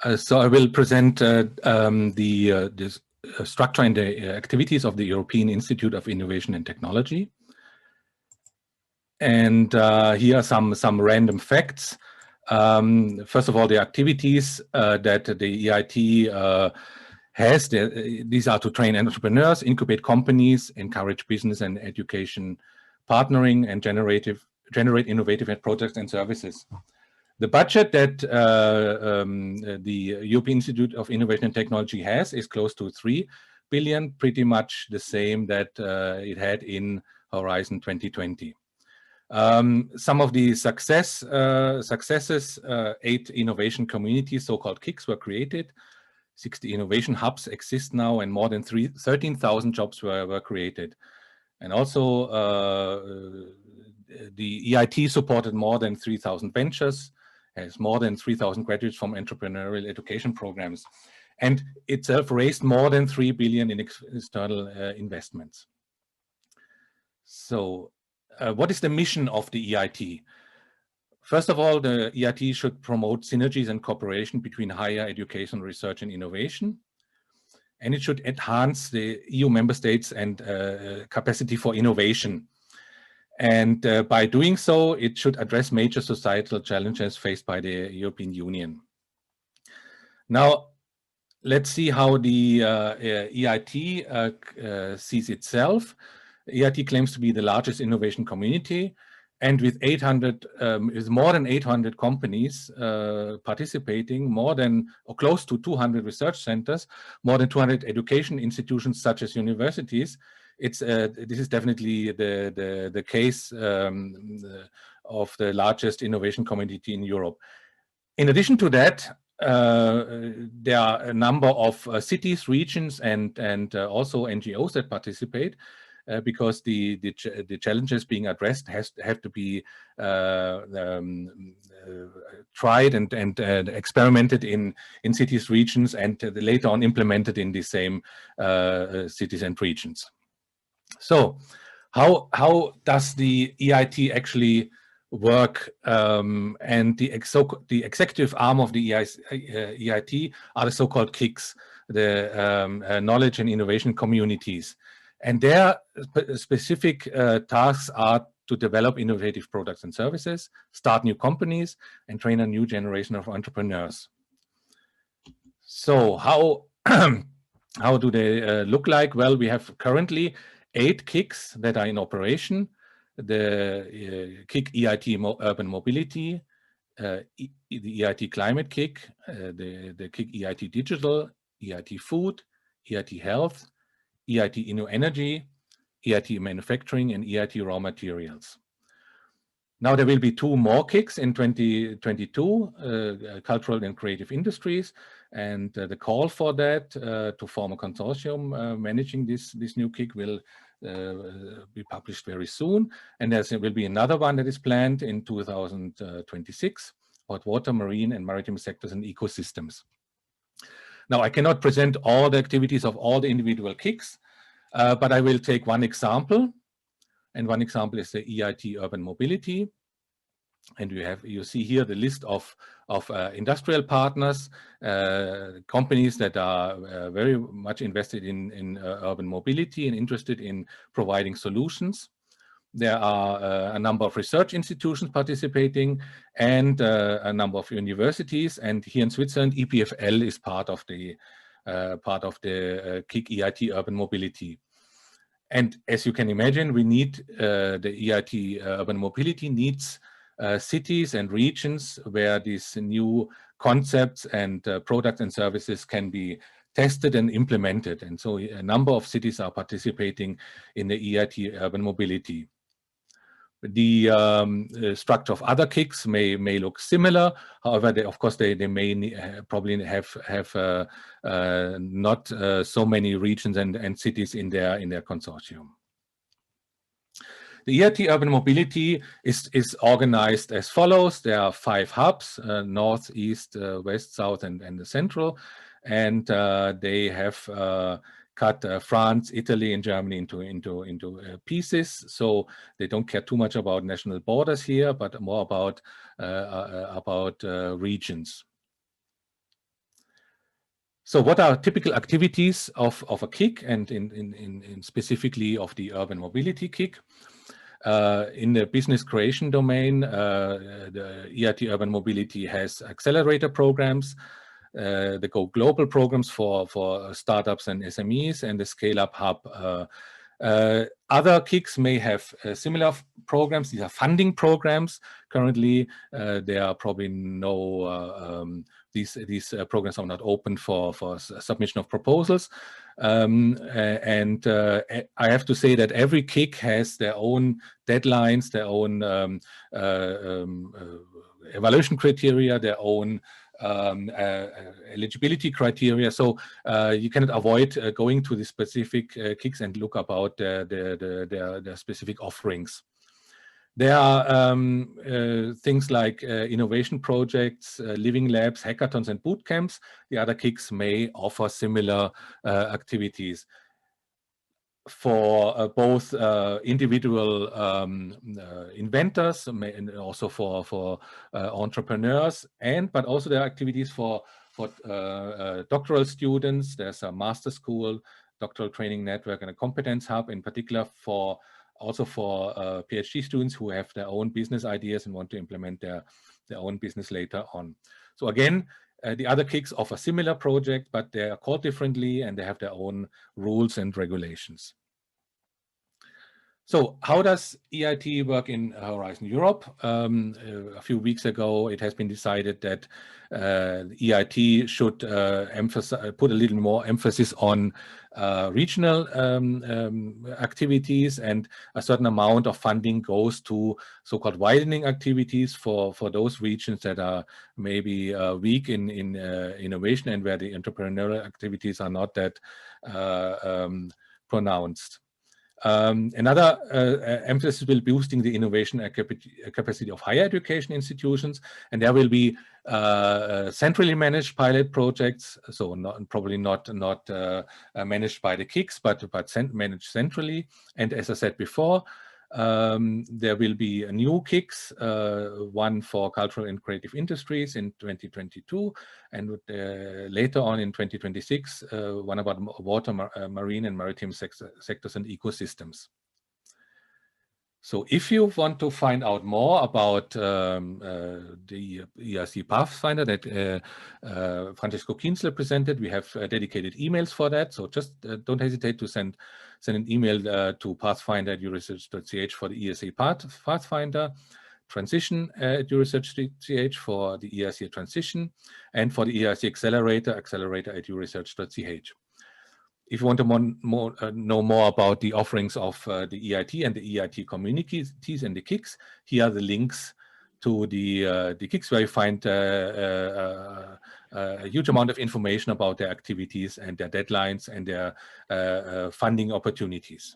So I will present the structure and the activities of the European Institute of Innovation and Technology. And here are some random facts. First of all, the activities that the EIT has, these are to train entrepreneurs, incubate companies, encourage business and education partnering, and generate innovative projects and services. The budget that the European Institute of Innovation and Technology has is close to 3 billion, pretty much the same that it had in Horizon 2020. Some of the successes, 8 innovation communities, so-called Kicks, were created. 60 innovation hubs exist now, and more than 13,000 jobs were created. And also, the EIT supported more than 3,000 ventures, has more than 3,000 graduates from entrepreneurial education programs, and itself raised more than 3 billion in external investments. So, what is the mission of the EIT? First of all, the EIT should promote synergies and cooperation between higher education, research, and innovation. And it should enhance the EU member states and capacity for innovation. And by doing so, it should address major societal challenges faced by the European Union. Now, let's see how the EIT sees itself. EIT claims to be the largest innovation community, and with more than 800 companies participating, more than or close to 200 research centers, more than 200 education institutions such as universities, this is definitely the case of the largest innovation community in Europe. In addition to that, there are a number of cities, regions, and also NGOs that participate. Because the challenges being addressed have to be tried and experimented in cities, regions, and later on implemented in the same cities and regions. So, how does the EIT actually work? And the executive arm of the EIT are the so-called Kicks, the knowledge and innovation communities. And their specific tasks are to develop innovative products and services, start new companies, and train a new generation of entrepreneurs. So how do they look like? Well, we have currently 8 Kicks that are in operation. The Kick EIT Urban Mobility, the EIT Climate Kick, the Kick EIT Digital, EIT Food, EIT Health, EIT InnoEnergy, EIT Manufacturing, and EIT Raw Materials. Now there will be 2 more Kicks in 2022, Cultural and Creative Industries, and the call for that to form a consortium managing this new Kick will be published very soon. And there will be another one that is planned in 2026 about water, marine, and maritime sectors and ecosystems. Now, I cannot present all the activities of all the individual Kicks, but I will take one example. And one example is the EIT Urban Mobility. And you see here the list of industrial partners, companies that are very much invested in urban mobility and interested in providing solutions. There are a number of research institutions participating and a number of universities. And here in Switzerland, EPFL is part of the KIC EIT Urban Mobility. And as you can imagine, we need the EIT Urban Mobility needs cities and regions where these new concepts and products and services can be tested and implemented. And so a number of cities are participating in the EIT Urban Mobility. The structure of other Kicks may look similar. However, of course, they may probably have not so many regions and cities in their consortium. The EIT Urban Mobility is organized as follows. There are 5 hubs: North, East, West, South, and the Central, and they have cut France, Italy, and Germany into pieces. So they don't care too much about national borders here, but more about regions. So what are typical activities of a KIC, and in specifically of the Urban Mobility KIC? In the business creation domain, the EIT Urban Mobility has accelerator programs, the Go Global programs for startups and SMEs, and the Scale Up Hub. Other KICs may have similar programs. These are funding programs. Currently, there are probably no, these programs are not open for submission of proposals. I have to say that every KIC has their own deadlines, their own evaluation criteria, their own eligibility criteria. So you cannot avoid going to the specific KICs and look about their specific offerings. There are things like innovation projects, living labs, hackathons, and boot camps. The other KICs may offer similar activities for both individual inventors and also for entrepreneurs, but also there are activities for doctoral students. There's a master school, doctoral training network, and a competence hub, in particular also for PhD students who have their own business ideas and want to implement their own business later on. So again, the other KICs offer similar projects, but they are called differently and they have their own rules and regulations. So how does EIT work in Horizon Europe? A few weeks ago, it has been decided that EIT should put a little more emphasis on regional activities, and a certain amount of funding goes to so-called widening activities for those regions that are maybe weak in innovation and where the entrepreneurial activities are not that pronounced. Another emphasis will be boosting the innovation capacity of higher education institutions, and there will be centrally managed pilot projects, so probably not managed by the KICs, but managed centrally. And as I said before, there will be a new KICs, one for cultural and creative industries in 2022, and later on in 2026, one about water, marine and maritime sectors and ecosystems. So if you want to find out more about the ERC Pathfinder that Francesco Kienzle presented, we have dedicated emails for that. So just don't hesitate to send an email to pathfinder@euresearch.ch for the ERC Pathfinder, transition@euresearch.ch for the ERC Transition, and for the ERC Accelerator, accelerator@euresearch.ch. If you want to know more about the offerings of the EIT and the EIT communities and the KICs, here are the links to the KICs, where you find a huge amount of information about their activities and their deadlines and their funding opportunities.